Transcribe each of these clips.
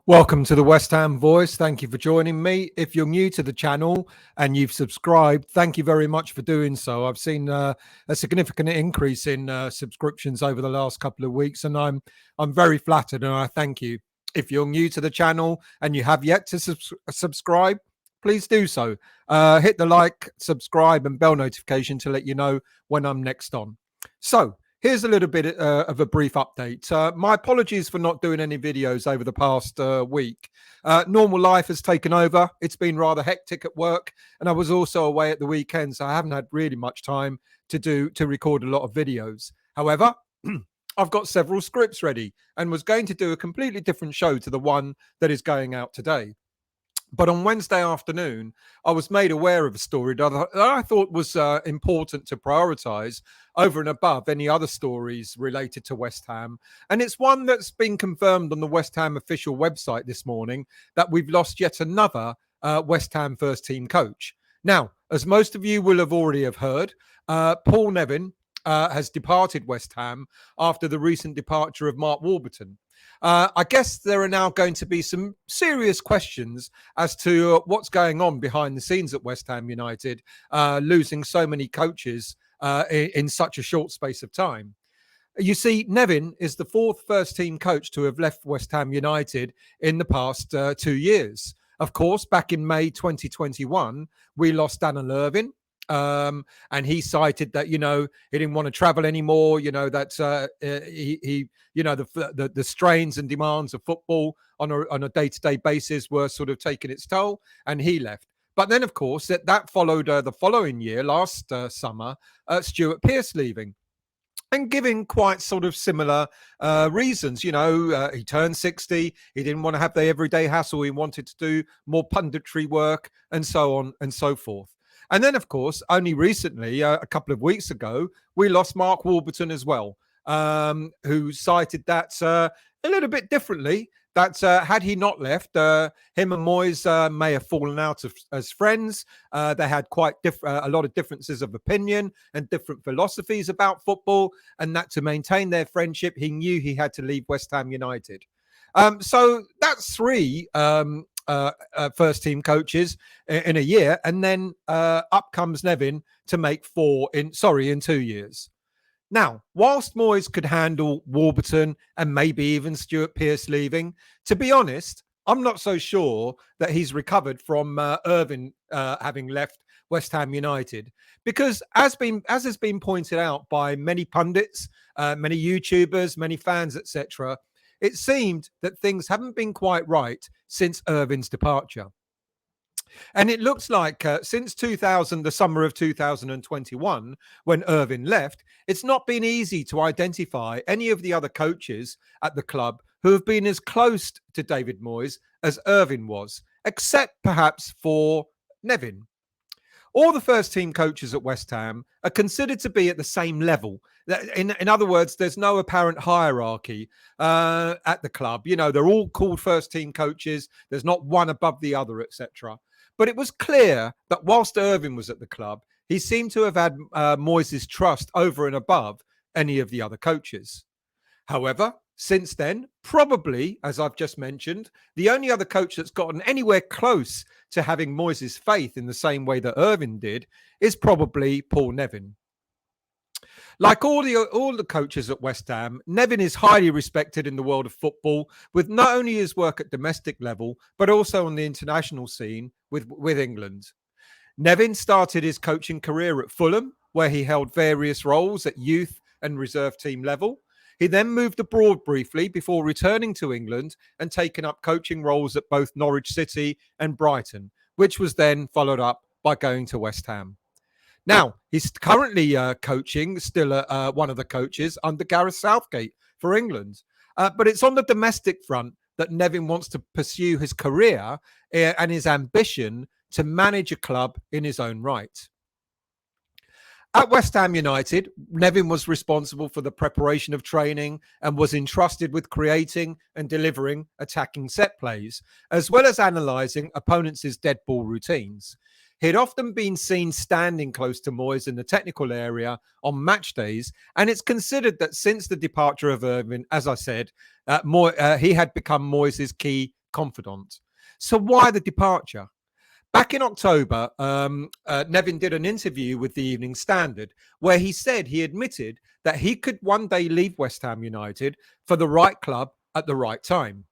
Welcome to the West Ham Voice. Thank you for joining me. If you're new to the channel and you've subscribed, thank you very much for doing so. I've seen a significant increase in subscriptions over the last couple of weeks, and I'm very flattered, and I thank you. If you're new to the channel and you have yet to subscribe, please do so. Hit the like, subscribe, and bell notification to let you know when I'm next on. So, here's a little bit of a brief update. My apologies for not doing any videos over the past week. Normal life has taken over. It's been rather hectic at work, and I was also away at the weekend, so I haven't had really much time to record a lot of videos. However, I've got several scripts ready and was going to do a completely different show to the one that is going out today. But on Wednesday afternoon, I was made aware of a story that I thought was important to prioritise over and above any other stories related to West Ham. And it's one that's been confirmed on the West Ham official website this morning, that we've lost yet another West Ham first team coach. Now, as most of you will have already have heard, Paul Nevin has departed West Ham after the recent departure of Mark Warburton. I guess there are now going to be some serious questions as to what's going on behind the scenes at West Ham United, losing so many coaches in such a short space of time. You see, Nevin is the fourth first-team coach to have left West Ham United in the past 2 years. Of course, back in May 2021, we lost Daniel Irvin. And he cited that, he didn't want to travel anymore, that he the strains and demands of football on a day-to-day basis were sort of taking its toll, and he left. But then, of course, that followed the following year, last summer, Stuart Pearce leaving, and giving quite sort of similar reasons. He turned 60. He didn't want to have the everyday hassle. He wanted to do more punditry work and so on and so forth. And then, of course, only recently, a couple of weeks ago, we lost Mark Warburton as well, who cited that a little bit differently, that had he not left, him and Moyes may have fallen out as friends. They had quite a lot of differences of opinion and different philosophies about football, and that to maintain their friendship, he knew he had to leave West Ham United. So that's three first team coaches in a year, and then up comes Nevin to make four in 2 years. Now, whilst Moyes could handle Warburton and maybe even Stuart Pearce leaving, to be honest, I'm not so sure that he's recovered from Irvin having left West Ham United, because as has been pointed out by many pundits, many YouTubers, many fans, etc., it seemed that things haven't been quite right since Irvin's departure. And it looks like since the summer of 2021, when Irvin left, it's not been easy to identify any of the other coaches at the club who have been as close to David Moyes as Irvin was, except perhaps for Nevin. All the first-team coaches at West Ham are considered to be at the same level. In other words, there's no apparent hierarchy at the club. They're all called first-team coaches. There's not one above the other, etc. But it was clear that whilst Irvin was at the club, he seemed to have had Moyes' trust over and above any of the other coaches. However, since then, probably, as I've just mentioned, the only other coach that's gotten anywhere close to having Moyes' faith in the same way that Irvin did is probably Paul Nevin. Like all the coaches at West Ham, Nevin is highly respected in the world of football, with not only his work at domestic level, but also on the international scene with England. Nevin started his coaching career at Fulham, where he held various roles at youth and reserve team level. He then moved abroad briefly before returning to England and taking up coaching roles at both Norwich City and Brighton, which was then followed up by going to West Ham. Now, he's currently coaching, still one of the coaches under Gareth Southgate for England. But it's on the domestic front that Nevin wants to pursue his career and his ambition to manage a club in his own right. At West Ham United, Nevin was responsible for the preparation of training and was entrusted with creating and delivering attacking set plays, as well as analysing opponents' dead ball routines. He'd often been seen standing close to Moyes in the technical area on match days, and it's considered that since the departure of Irvin, as I said, he had become Moyes' key confidant. So why the departure? Back in October, Nevin did an interview with the Evening Standard where he said he admitted that he could one day leave West Ham United for the right club at the right time.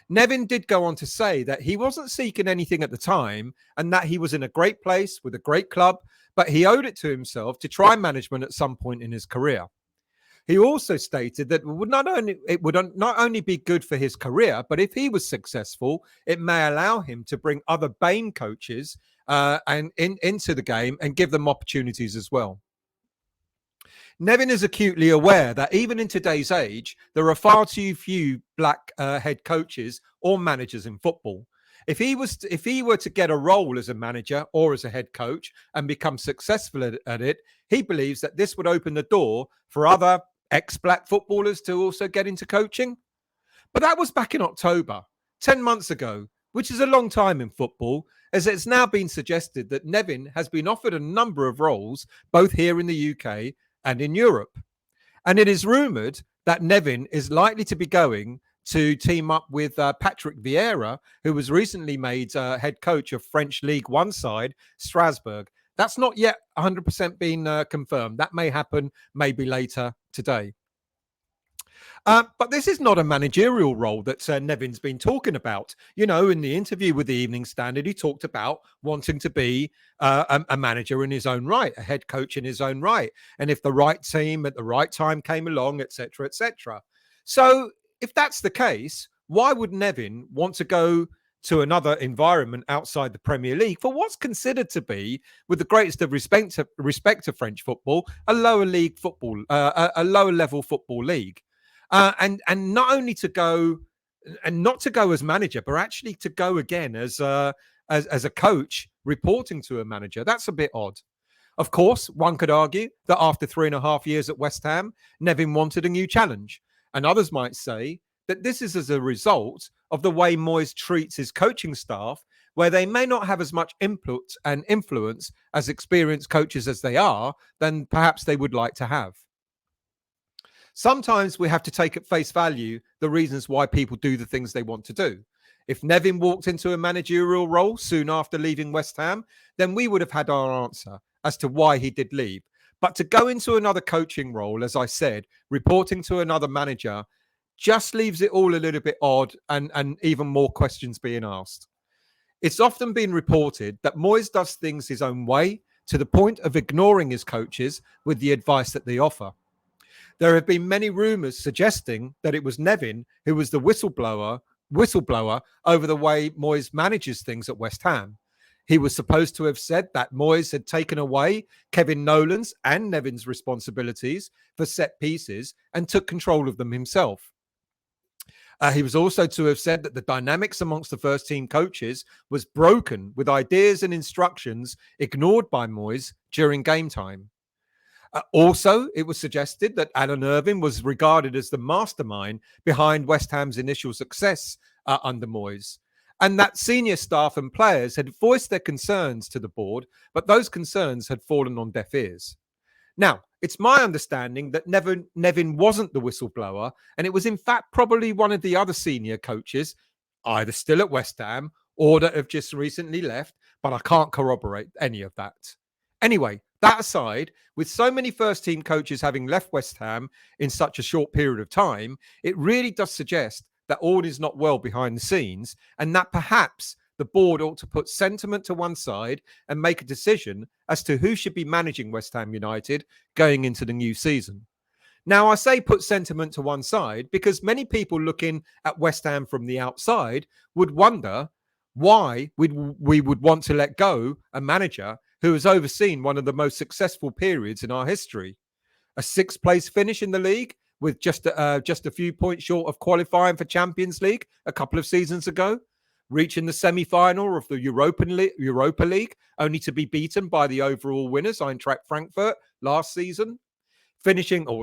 Nevin did go on to say that he wasn't seeking anything at the time and that he was in a great place with a great club, but he owed it to himself to try management at some point in his career. He also stated that it would not only be good for his career, but if he was successful, it may allow him to bring other BAME coaches into the game and give them opportunities as well. Nevin is acutely aware that even in today's age, there are far too few black head coaches or managers in football. If he were to get a role as a manager or as a head coach and become successful at it, he believes that this would open the door for other ex-black footballers to also get into coaching. But that was back in October, 10 months ago, which is a long time in football, as it's now been suggested that Nevin has been offered a number of roles, both here in the UK and in Europe. And it is rumoured that Nevin is likely to be going to team up with Patrick Vieira, who was recently made head coach of French League One side, Strasbourg. That's not yet 100% been confirmed. That may happen maybe later today. But this is not a managerial role that Nevin's been talking about. You know, in the interview with the Evening Standard, he talked about wanting to be a manager in his own right, a head coach in his own right. And if the right team at the right time came along, etc., etc. So if that's the case, why would Nevin want to go to another environment outside the Premier League for what's considered to be, with the greatest of respect to French football, a lower league football, a lower level football league? And not only to go and not to go as manager, but actually to go again as a coach reporting to a manager. That's a bit odd. Of course, one could argue that after 3.5 years at West Ham, Nevin wanted a new challenge. And others might say that this is as a result of the way Moyes treats his coaching staff, where they may not have as much input and influence as experienced coaches as they are, than perhaps they would like to have. Sometimes we have to take at face value the reasons why people do the things they want to do. If Nevin walked into a managerial role soon after leaving West Ham, then we would have had our answer as to why he did leave. But to go into another coaching role, as I said, reporting to another manager, just leaves it all a little bit odd and even more questions being asked. It's often been reported that Moyes does things his own way to the point of ignoring his coaches with the advice that they offer. There have been many rumours suggesting that it was Nevin who was the whistleblower over the way Moyes manages things at West Ham. He was supposed to have said that Moyes had taken away Kevin Nolan's and Nevin's responsibilities for set pieces and took control of them himself. He was also to have said that the dynamics amongst the first team coaches was broken, with ideas and instructions ignored by Moyes during game time. Also, it was suggested that Alan Irvine was regarded as the mastermind behind West Ham's initial success under Moyes, and that senior staff and players had voiced their concerns to the board, but those concerns had fallen on deaf ears. Now, it's my understanding that Nevin wasn't the whistleblower, and it was in fact probably one of the other senior coaches, either still at West Ham or that have just recently left, but I can't corroborate any of that. Anyway, that aside, with so many first-team coaches having left West Ham in such a short period of time, it really does suggest that all is not well behind the scenes, and that perhaps the board ought to put sentiment to one side and make a decision as to who should be managing West Ham United going into the new season. Now, I say put sentiment to one side because many people looking at West Ham from the outside would wonder why we would want to let go a manager who has overseen one of the most successful periods in our history. A sixth-place finish in the league with just a few points short of qualifying for Champions League a couple of seasons ago, reaching the semi-final of the Europa League, only to be beaten by the overall winners, Eintracht Frankfurt, last season,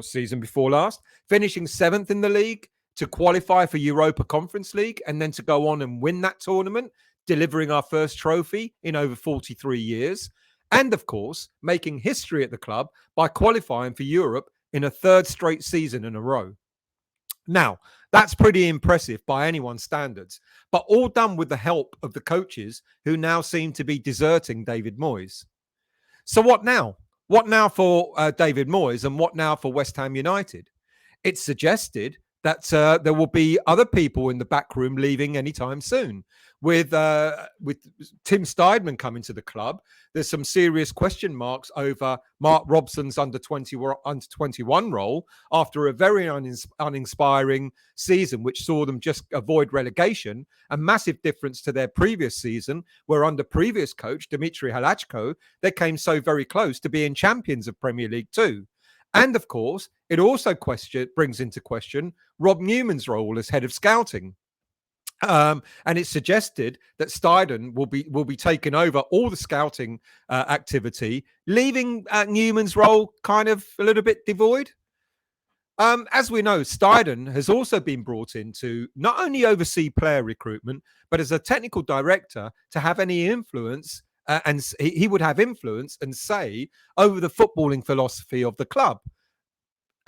season before last, finishing 7th in the league to qualify for Europa Conference League and then to go on and win that tournament, delivering our first trophy in over 43 years. And, of course, making history at the club by qualifying for Europe in a third straight season in a row. Now, that's pretty impressive by anyone's standards, but all done with the help of the coaches who now seem to be deserting David Moyes. So what now? What now for David Moyes, and what now for West Ham United? It's suggested that there will be other people in the back room leaving anytime soon. With Tim Steidman coming to the club, there's some serious question marks over Mark Robson's under 21 role after a very uninspiring season, which saw them just avoid relegation. A massive difference to their previous season, where under previous coach Dimitri Halachko, they came so very close to being champions of Premier League 2. And of course, it also brings into question Rob Newman's role as head of scouting. And it's suggested that Steidman will be taking over all the scouting activity, leaving Newman's role kind of a little bit devoid. As we know, Steidman has also been brought in to not only oversee player recruitment, but as a technical director to have any influence, and he would have influence and say over the footballing philosophy of the club.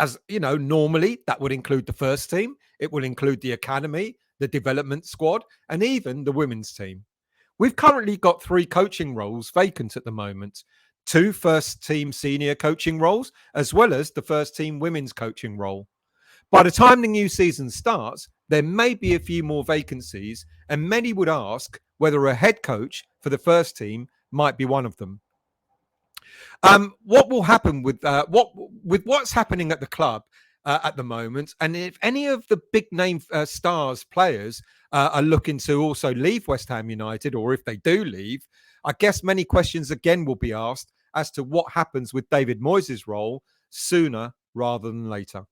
As you know, normally that would include the first team, it will include the academy, the development squad, and even the women's team. We've currently got 3 coaching roles vacant at the moment, 2 first team senior coaching roles, as well as the first team women's coaching role. By the time the new season starts, there may be a few more vacancies, and many would ask whether a head coach for the first team might be one of them. What will happen with what's happening at the club at the moment, and if any of the big name stars players are looking to also leave West Ham United, or if they do leave, I guess many questions again will be asked as to what happens with David Moyes' role sooner rather than later.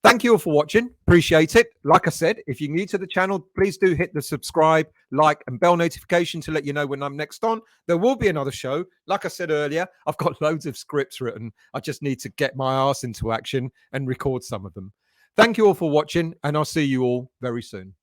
Thank you all for watching. Appreciate it. Like I said, if you're new to the channel, please do hit the subscribe, like, and bell notification to let you know when I'm next on. There will be another show. Like I said earlier, I've got loads of scripts written. I just need to get my arse into action and record some of them. Thank you all for watching, and I'll see you all very soon.